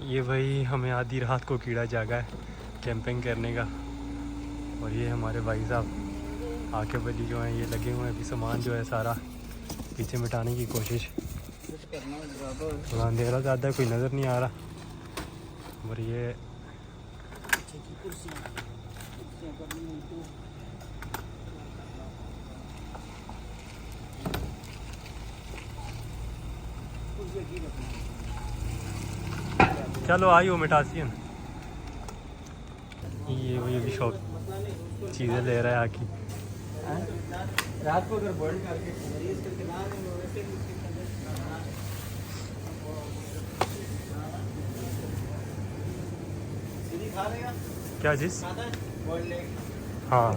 ये भाई हमें आधी रात को कीड़ा जागा है कैंपिंग करने का। और ये हमारे भाई साहब आके बली जो हैं ये लगे हुए हैं अभी सामान जो है सारा पीछे मिटाने की कोशिश। थोड़ा अंधेरा ज़्यादा कोई नज़र नहीं आ रहा। और ये चलो आई हो मिटासी है। ये भी शॉप चीज़ें ले रहा है आकी। रात को अगर बॉइल करके क्या चीज़? हाँ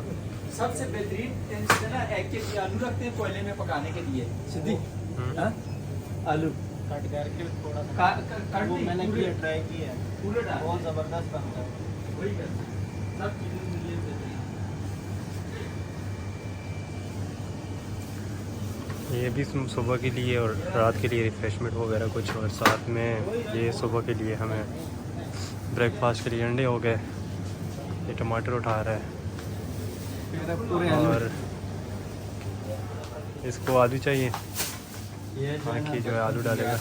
सबसे बेहतरीन टेंशन है ना, 1 केजी आलू रखते हैं कोयले में पकाने के लिए सीधी। हाँ? आलू कट करके थोड़ा सा वो मैंने किया, ट्राई किया, पूरे डाल, बहुत ज़बरदस्त बनता है। वही करना सब चीज़ें मिलिए बेहतरीन। ये भी सुबह के लिए और रात के लिए रिफ़्रेशमेंट वगैरह कुछ, और साथ में ये सुबह के लिए हमें ब्रेकफास्ट के लिए अंडे हो गए। ये टमाटर उठा रहा है और इसको आलू चाहिए। बाकी जो है आलू डालेगा।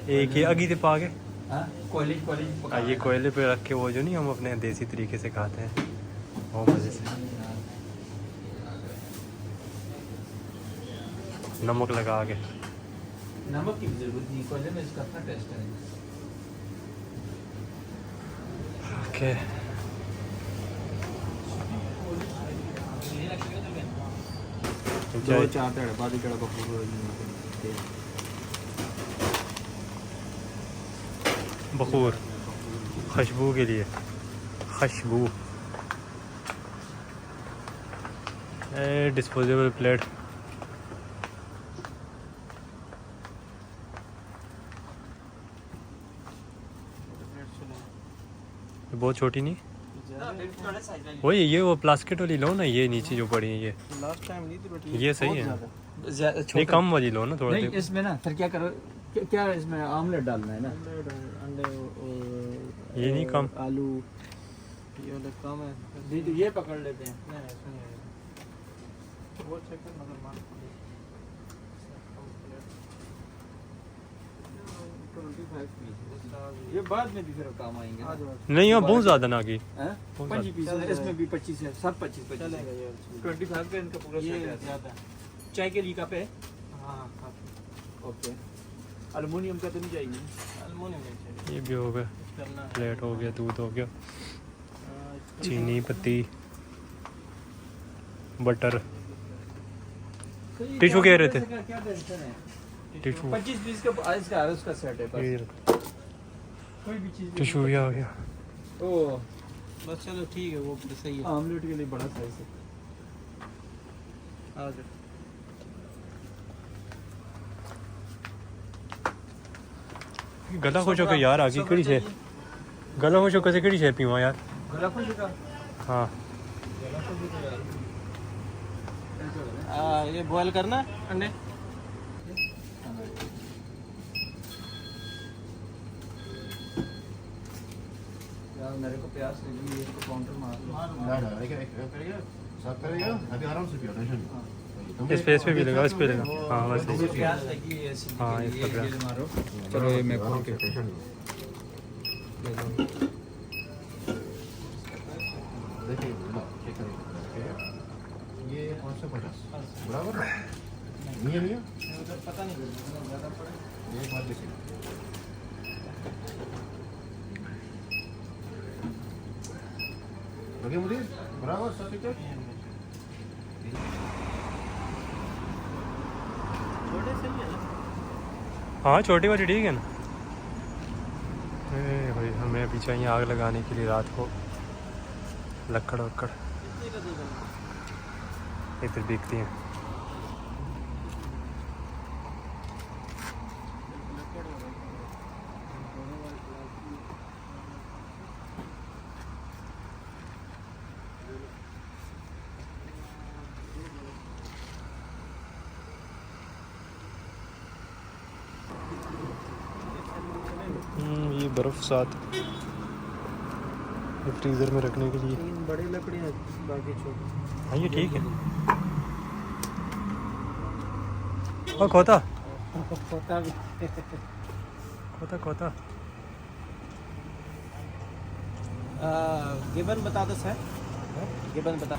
एक ही अगी से पा के ये कोयले पे रख के वो जो नहीं हम अपने देसी तरीके से खाते हैं वो मज़े से। नमक लगा के। नमक की जरूरत नहीं, कोयले में इसका अपना टेस्ट है। ओके दो चार ढेड़ बाद ही कड़ा बखूर खुशबू के लिए खुशबू। डिस्पोजेबल प्लेट बहुत छोटी नहीं वही ये वो प्लास्टिक वाली लो ना, ये नीचे जो पड़ी है ये लास्ट टाइम नहीं थी बट ये सही है। नहीं कम वाली लो ना थोड़ा। नहीं इसमें ना फिर क्या करो, क्या इसमें आमलेट डालना है ना, अंडे ये नहीं कम आलू ये वाला कम है। दीदी ये पकड़ लेते हैं। नहीं सुनिए वो चेक कर मगर मान ये बाद में भी फिर काम आएंगे। नहीं यहाँ बहुत ज़्यादा ना की 25 पीस इसमें भी 25 है, सब 25 चलेगा ये 25 का इनका पूरा सेट है। ज़्यादा चाय के लिए कप है। हाँ ओके। एल्युमिनियम का तो नहीं चाहिए, एल्युमिनियम नहीं चाहिए। ये भी हो गया, प्लेट हो गया, दूध हो गया, चीनी पत्ती बटर। टिशू कह रहे थे, क्या टेंशन है। टिशू 25 पीस का इसका उसका सेट है बस। कोई भी चीज़ टिशू भी आ गया। ओ बस चलो ठीक है, वो सही है। आमलेट के लिए बड़ा साइज है। आ जाओ। गला खुश होकर यार आगे कड़ी छे, गला खुश होकर से कड़ी छे पीवा यार। गला खुश होगा। हाँ गला खुश होगा यार। ये बॉयल करना अंडे। यार मेरे को प्यास लगी है, इसको काउंटर मार साफ करेगा अभी आराम से पियो, टेंशन नहीं। इस पे भी लगा, इस पे लगा। हाँ बस मुझे प्यास लगी है ऐसी। हाँ इस पे ये मारो। चलो ये मैं खोल के टेंशन नहीं। देखिए लो चेक करेंगे ये 550 बराबर नहीं है। उधर पता नहीं ज़्यादा पड़े। ये बात देखिए लगे मुझे बराबर सब ठीक है। छोटे से ही है ना। हाँ छोटी वाली ठीक है ना। भाई हमें अभी चाहिए आग लगाने के लिए रात को लकड़ वक्कड़, इधर बिकती हैं। ये बर्फ़ साथ ये फ्रीज़र में रखने के लिए। 3 बड़ी लकड़ियाँ, बाकी छोटी। हाँ ये ठीक है। और खोता खोता भी। खोता खोता गिबन बता दो सर, गिबन बता।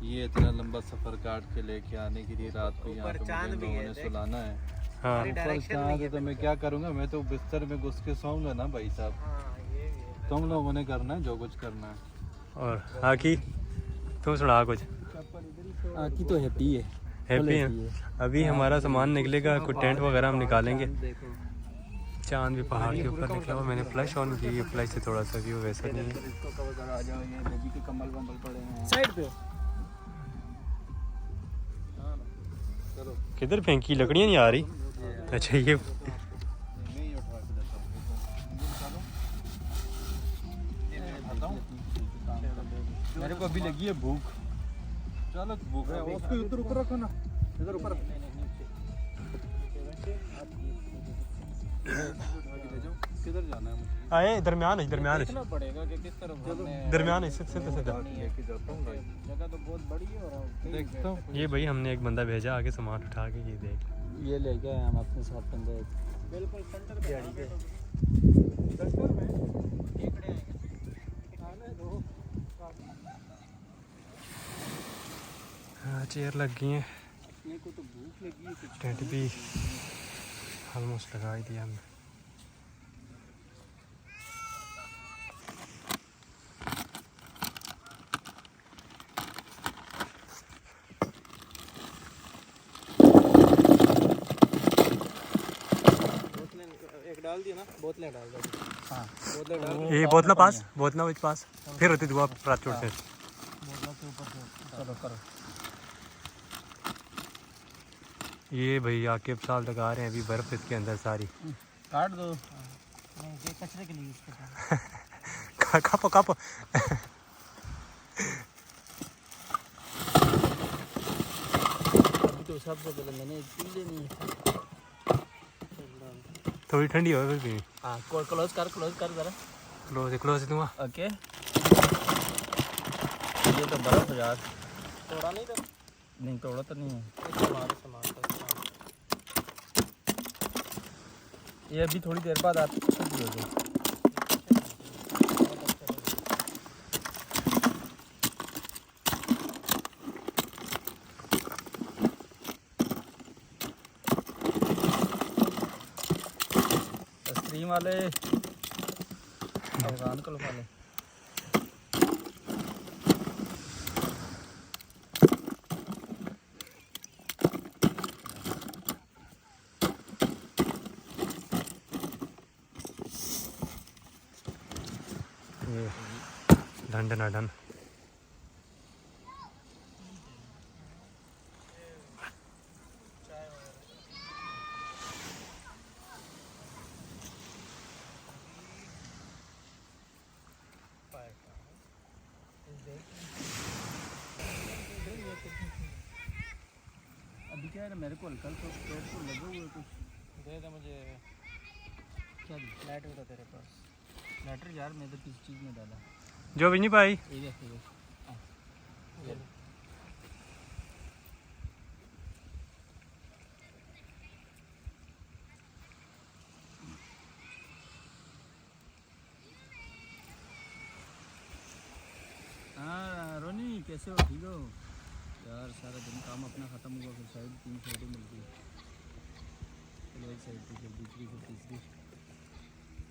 ये इतना लंबा सफर काट के लेके आने के लिए रात को यहाँ पे चांद मुझे भी लोगों है, ने देख। सुलाना है। हाँ ऊपर चांद है तो मैं क्या करूँगा, मैं तो बिस्तर में घुस के सोऊंगा ना भाई साहब। तुम लोगों ने करना है जो कुछ करना है। और आकी तुम सुना कुछ। आकी तो हैप्पी है, हैप्पी है। अभी हमारा सामान निकलेगा, कुछ टेंट वगैरह हम निकालेंगे। देखो चांद भी पहाड़ के ऊपर निकला हुआ। मैंने फ्लैश ऑन की है, फ्लैश से थोड़ा सा व्यू वैसा नहीं है। इसको कवर करो, आ जाओ। ये बेबी के कम्बल वम्बल पड़े हैं साइड पे। किधर फेंकी, लकड़ियाँ नहीं आ रही। अच्छा ये मैं ही उठा के देता हूँ। मेरे को अभी लगी है भूख। चलो भूख है, उसको इधर ऊपर रखो ना, इधर ऊपर किधर जाना है मुझे? आए दरमियान है, दरमियान है, देखना पड़ेगा कि किस तरफ जाना है। दरमियान है, सीधा सीधा। लेके जाता हूँ भाई। जगह तो बहुत बड़ी है और देखता हूँ। ये भाई हमने एक बंदा भेजा आगे सामान उठा के, ये देख। ये ले गए हम अपने साथ बंदे। बिल्कुल सेंटर पे गाड़ी पे सेंटर में केकड़े आएंगे आने दो। हाँ चेयर लग गई हैं, अपने को तो भूख लगी है कुछ। टेंट भी ऑलमोस्ट लगा ही दिया हमने। एक डाल दिया ना, बोतलें डाल दो। हाँ बोतलें डाल। ये बोतला पास, बोतला विच पास, फिर होती दुआ प्रात छोड़ से। बोतलों के ऊपर से चलो करो। ये भाई आके साल लगा रहे हैं अभी बर्फ इसके अंदर सारी। काट दो। नहीं ये कचरे के लिए यूज करते हैं। कापो कापो। अभी तो सबसे पहले मैंने पी लेनी है। थोड़ी ठंडी हो फिर भी। हाँ क्लोज कर जरा। क्लोज दूंगा। ओके ये तो बर्फ यार। तोड़ा नहीं तो? नहीं तोड़ा तो नहीं है। हमारे सामान का ये अभी थोड़ी देर बाद आप ठंडी हो जाए। स्ट्रीम वाले अफगान को वाले ये डन डन डन। क्या है मेरे को हल्का तो पेट को लगे हुए कुछ दे दे मुझे। क्या लाइटर होता तेरे पास? लाइटर यार मैं तो किस चीज़ में डाला? जो भी नहीं पाई ये देख ये हाँ रोनी कैसे हो? ठीक हो यार? सारा दिन काम अपना ख़त्म हुआ फिर साइड 3 साइडें मिल गई। चलो एक साइड थी फिर दूसरी फिर तीसरी,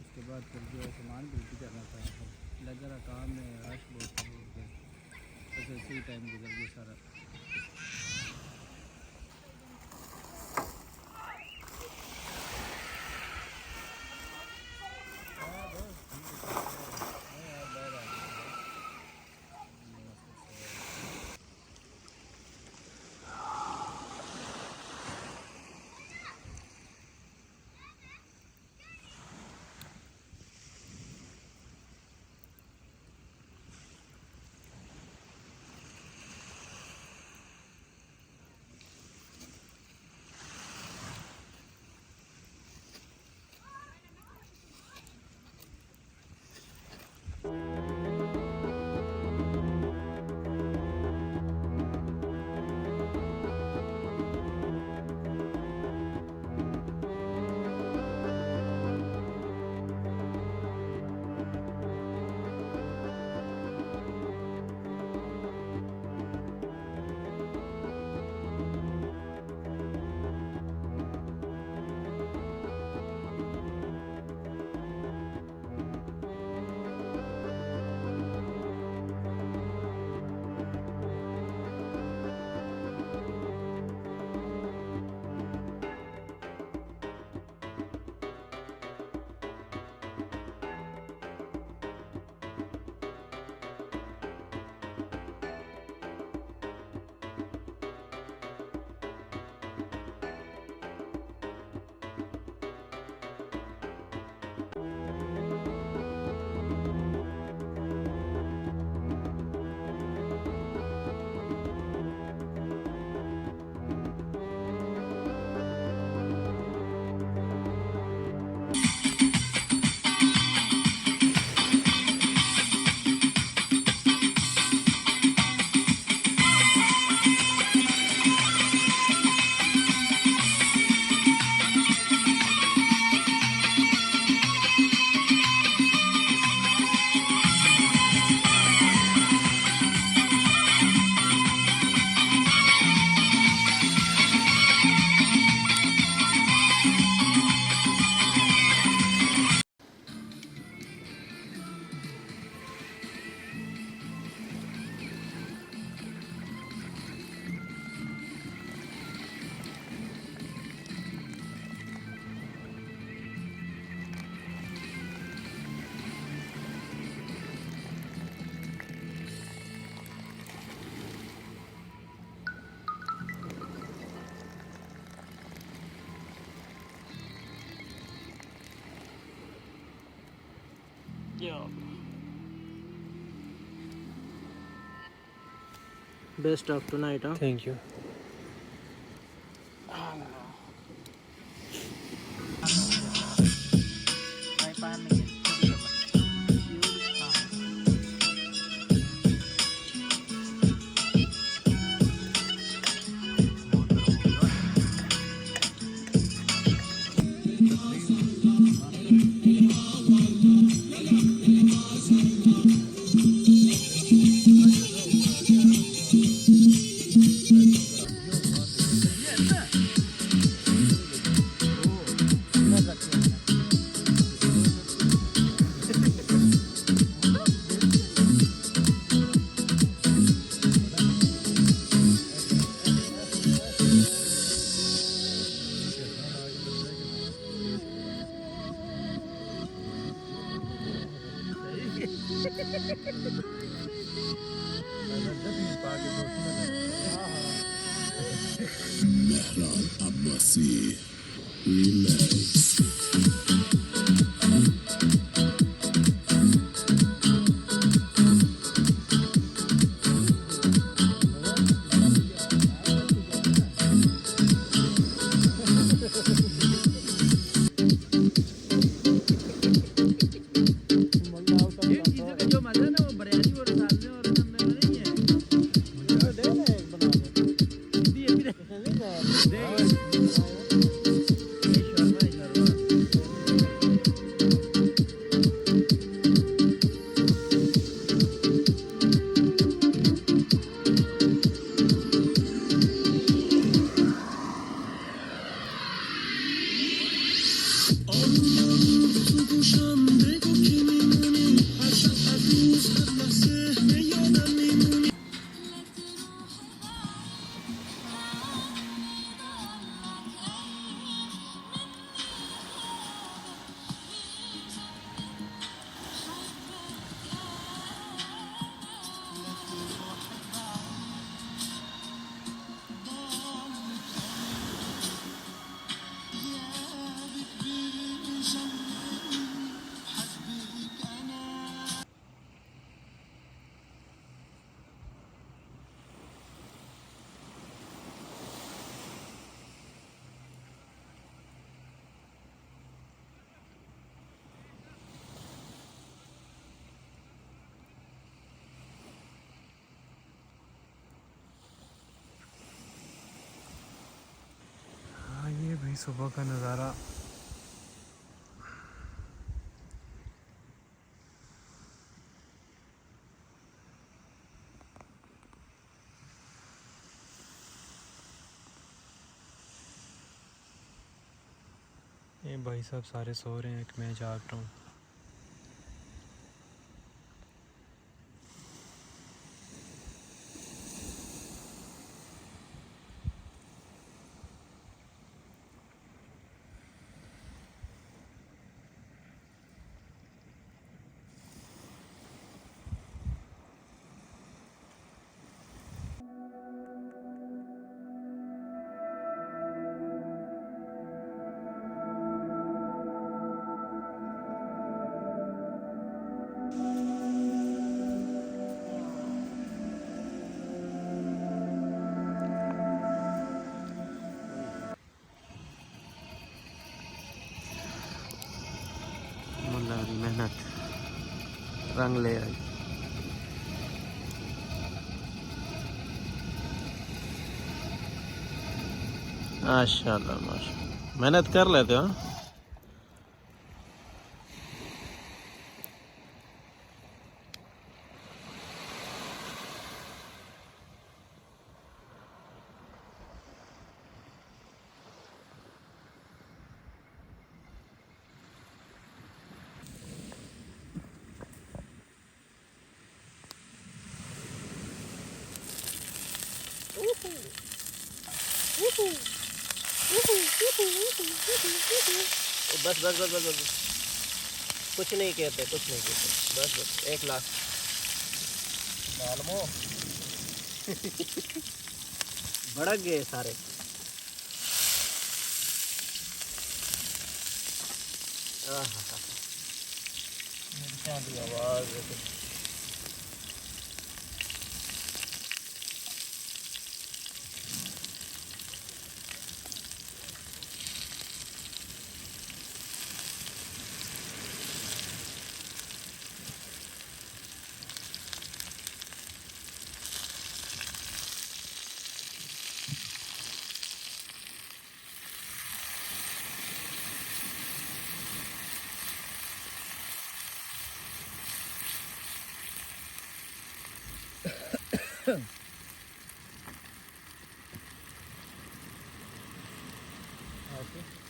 उसके बाद फिर जो है सामान बिल्टी करना था, फिर लग रहा काम में रश बहुत हो गया, बस ऐसे ही टाइम गुजर गया सारा। Best of tonight, huh? Thank you. Abbasi Relax. सुबह का नज़ारा। ये भाई साहब सारे सो रहे हैं, मैं जाग रहा हूँ। मेहनत रंग ले आई। माशाल्लाह माशाल्लाह, मेहनत कर लेते हो। बस बस बस बस बस, कुछ नहीं कहते, कुछ नहीं कहते, बस बस 1 लाख मालूम। भड़क गए सारे। मिर्चा की आवाज़।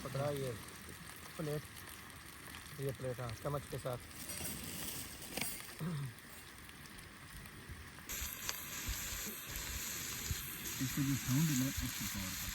पकड़ा ये प्लेट, ये प्लेट, हाँ, चम्मच के साथ। इसको जो साउंड है ना उसको पावर का।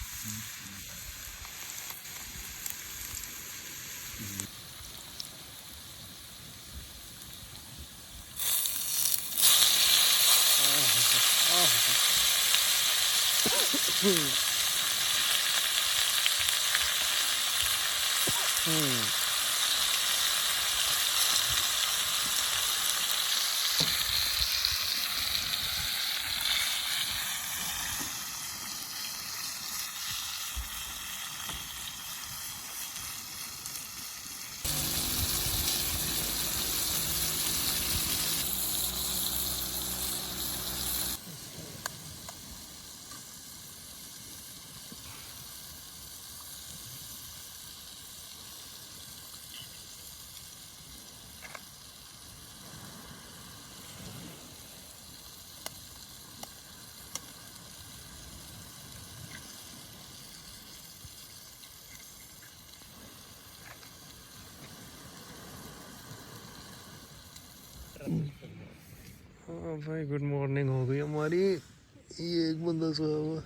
हाँ भाई, गुड मॉर्निंग हो गई हमारी। ये एक बंदा सोया हुआ,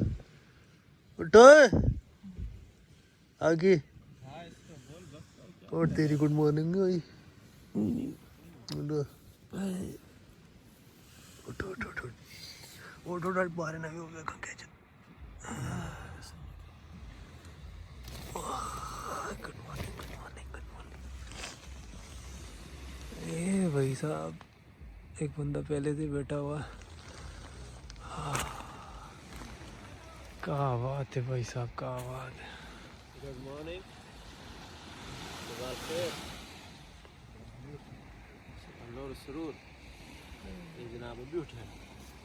उठो आगे। और तेरी गुड मॉर्निंग हुई। उठो उठो उठो उठो उठो उठो, बाहर ना भी हो गया क्या। Good morning good morning good morning. ये भाई साहब, एक बंदा पहले से बैठा हुआ। क्या बात है भाई साहब, क्या बात है। Good morning. सरूर, ये जनाब अभी उठे।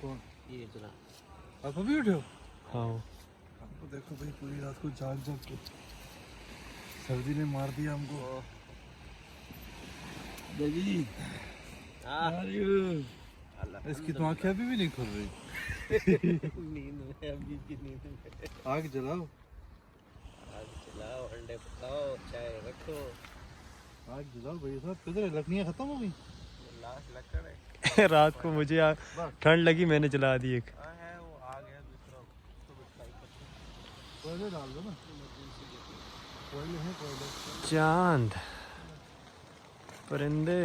कौन? ये जनाब। आप अभी उठे हो? हाँ, आपको देखो भाई, पूरी रात को जाग जाग के सर्दी ने मार दिया हमको। बेबी इसकी तो आंखें अभी भी नहीं खुल रही। नींद में अभी की नींद में। आग जलाओ, आग जलाओ, अंडे पकाओ, चाय रखो। आग जलाओ भाई साहब। किधर लकड़ियाँ खत्म हो गई? लास्ट लकड़ है। रात को मुझे ठंड लगी, मैंने जला दी एक। हाँ है, वो आग है दूसरा, उसको भी ट्राई करते हैं। कोयले डाल दो ना, कोयले हैं कोयले। चांद, परिंदे,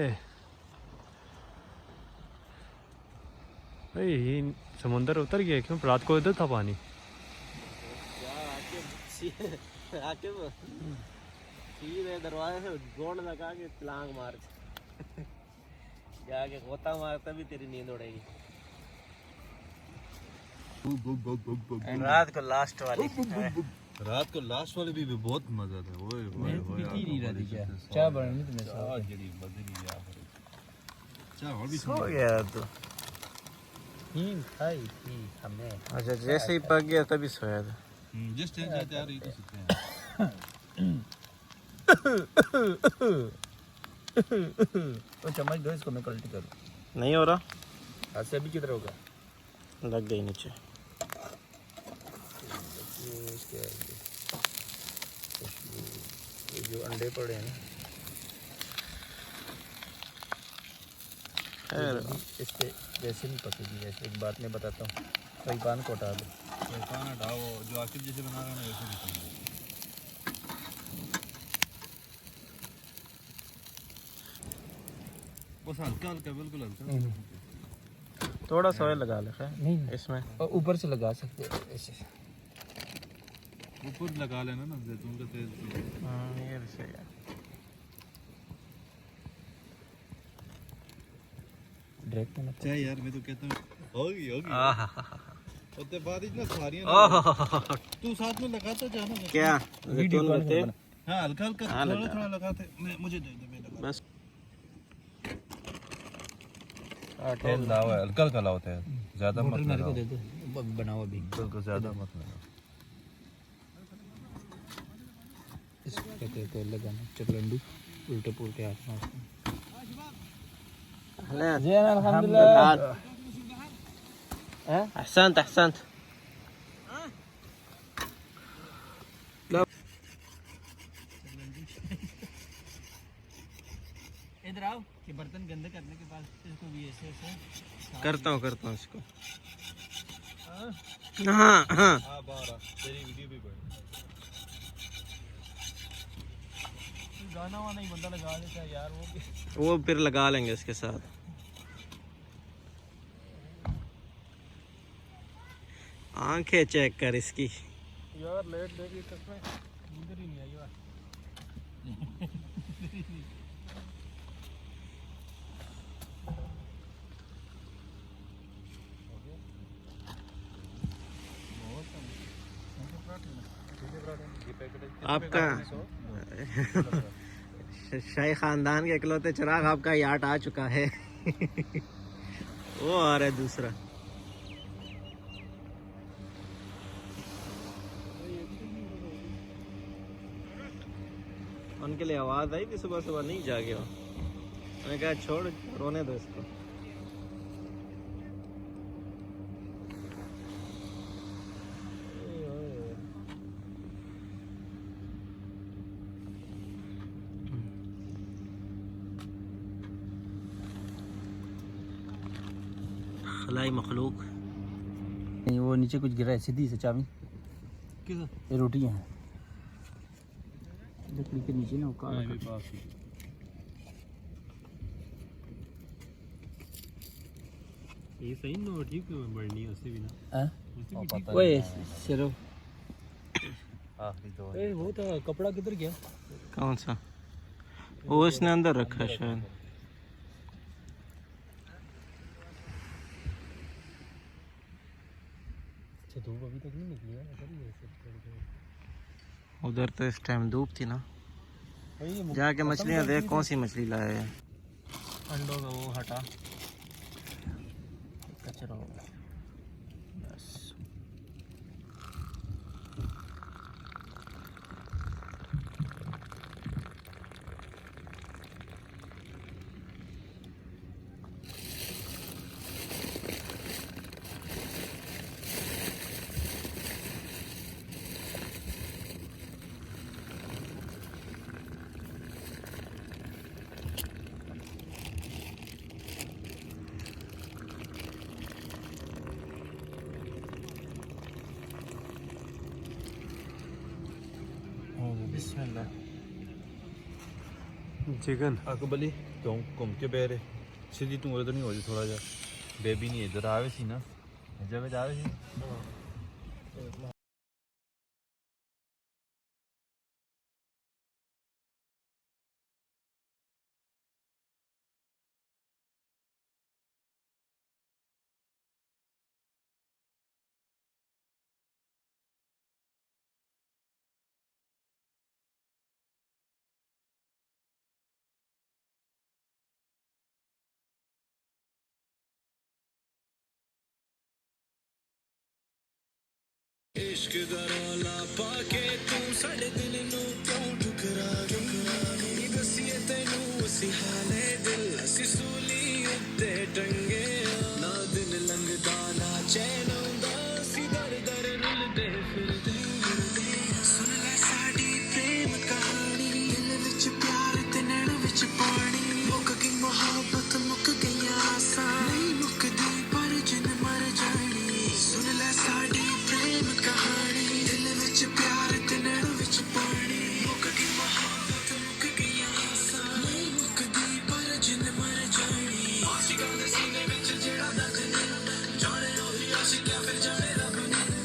भाई ये समुंदर उतर गया क्यों? रात को इधर था पानी। आके सीधे दरवाजे से गोंड लगा के छलांग मार जाके गोता मार, तभी तेरी नींद उड़ेगी। रात को लास्ट वाली रात को लास्ट वाले भी बहुत मजा था। ओए ओए ओए चाय बनानी तुम्हें चाय और भी सो गया तो नींद खाई थी हमें। अच्छा, जैसे ही पक गया तभी सोया था। जिस टाइम जाते आ रही तो सकते हैं। तो चम्मच दो, इसको मैं कल्टी करूँ। नहीं हो रहा, हाथ से अभी किधर होगा? लग गई नीचे। ये जो अंडे पड़े हैं ना, इस पे वैसे नहीं पकेगी। वैसे एक बात मैं बताता हूँ, कई पान को हटा दो। पान हटाओ, जो आकिब जैसे बना रहे हैं वैसे दिखेंगे। बस हल्का हल्का, बिल्कुल हल्का। थोड़ा सा ऑयल लगा ले नहीं इसमें, और ऊपर से लगा सकते हैं ऐसे। ऊपर लगा लेना ना जैतून का तेल। ये भी सही है। डायरेक्ट में चाहे यार, मैं तो कहता हूँ होगी होगी। उसके बाद इतना सारी तू साथ में लगाता जाना क्या वीडियो कॉल पे। हाँ हल्का हल्का थोड़ा थोड़ा लगाते। मुझे दे दे, मैं लगा बस तेल लाओ, हल्का हल्का लाओ तेल, ज्यादा मत लगाओ। दे दो, बनाओ अभी। बिल्कुल ज्यादा मत लगाओ। इस पे तेल लगाना, चकलंडू उल्टे पुल्टे हाथ में। अल्हम्दुलिल्लाह। अहसंत अहसंत। इधर आओ कि बर्तन गंदे करने के बाद इसको भी ऐसे ऐसे करता हूँ इसको। हाँ हाँ, तेरी वीडियो भी बड़ी गाना वाना ही बंदा लगा देता है यार, वो फिर लगा लेंगे इसके साथ। आंखें चेक कर इसकी यार, लेट देखी तक में नींद ही नहीं आई यार। आपका शाही खानदान के इकलौते चिराग आपका याट आ चुका है। वो आ रहा है दूसरा। उनके लिए आवाज आई थी सुबह सुबह, नहीं जागे हो। मैंने कहा छोड़, रोने दो इसको। खलाई मखलूक। नहीं, वो नीचे कुछ गिरा है, सीधी से चाबी। ये रोटियां हैं लकड़ी के नीचे ना, ये सही ना, ठीक है, बढ़नी है उससे भी ना। ओए सिर्फ आखिरी दो। ए वो था कपड़ा किधर गया? कौन सा? वो इसने अंदर रखा है शायद। अच्छा, धूप अभी तक नहीं निकली है, इधर ही है। उधर तो इस टाइम धूप थी ना। जाके मछलियाँ देख, कौन सी मछली लाए हैं। अंडों का वो हटा, कचरा होगा बस। चिकन ਅਕਬਲੀ ਕਿਉਂ ਘੁੰਮ ਕੇ ਬਹਿ ਰਹੇ ਸਿੱਧੀ ਤੂੰ ਉਧਰ ਨਹੀਂ ਹੋ ਜਾ ਥੋੜਾ ਜਿਹਾ ਬੇਬੀ ਨਹੀਂ ਇੱਧਰ ਆਵੇ ਸੀ ਨਾ ਜਵੇ ਜਾਵੇ ਸੀ इश्क दा रौला पाके तू साडे दिल नू क्यों ठुकरा गई दसिए तेनू असी हाले दिल असी सूली उत्ते टंगे ना दिन लंघदा ना चैन आउंदा असी दर दर रुलदे फिरदे सुन ले साडी प्रेम कहानी दिल विच प्यार ते नैण विच पानी मुक गई मोहब्बत मुक गई आसां नहीं मुकदी पर जिन मर जानी सुन ले साडी प्रेम कहानी दिल विच प्यार ते नैण विच पानी मुक गई मोहब्बत मुक गई आसां नहीं मुकदी पर जिन मर जानी आशिकां दे सीने विच जेड़ा दर्द नहीं जाने ओही आशिकां फिर जाने रब नहीं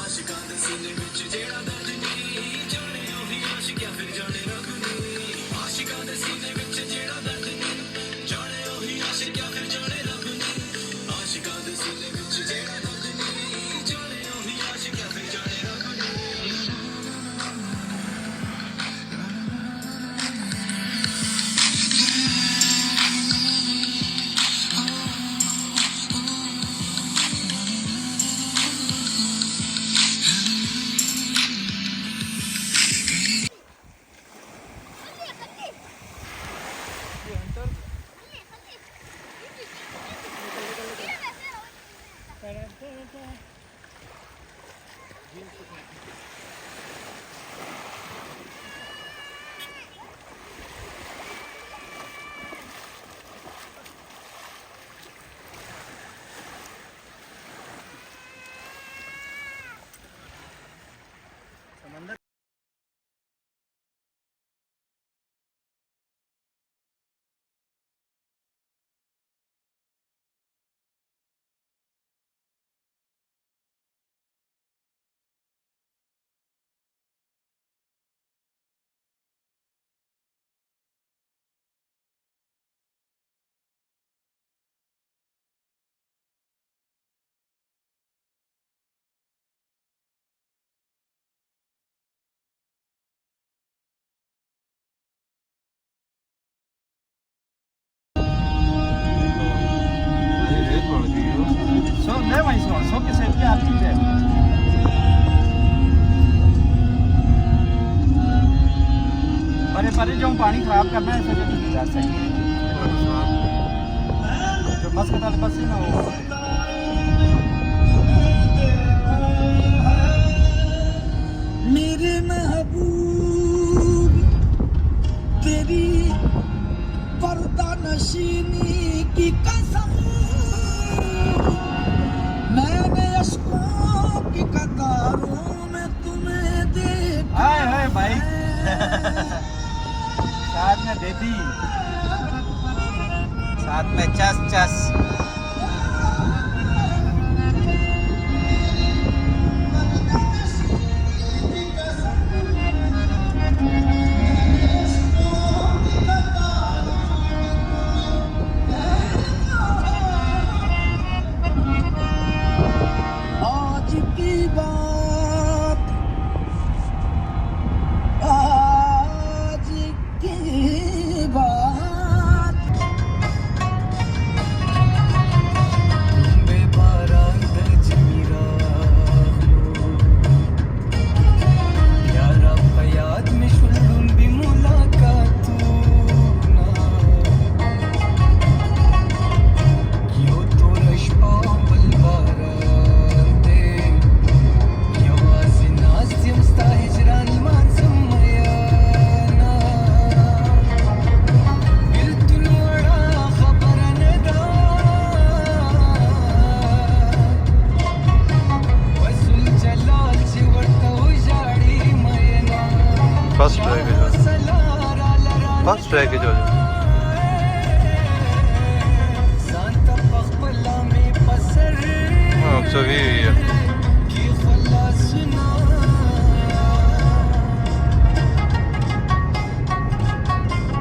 आशिकां दे सीने विच जेड़ा दर्द नहीं जाने ओही आशिकां फिर जाने रब नहीं आशिकां दे सीने विच जेड़ा दर्द नहीं जाने ओही आशिकां फिर जाने रब नहीं आशिकां दे सीने विच जेड़ा दर्द नहीं जाने ओही आशिकां फिर जाने रब So, ne mais non, so che sei piatti परे जो पानी खराब करना है ऐसे नहीं जा सकते जो बस के ताले बस ही ना हो मेरे महबूब तेरी पर्दा नशीनी की कसम मैंने अश्कों की कतारों में तुम्हें देखा हाय हाय भाई साथ में बेबी साथ में चस चस आज की बात आज की बात फर्स्ट पैकेज फर्स्ट पैकेज हो जाए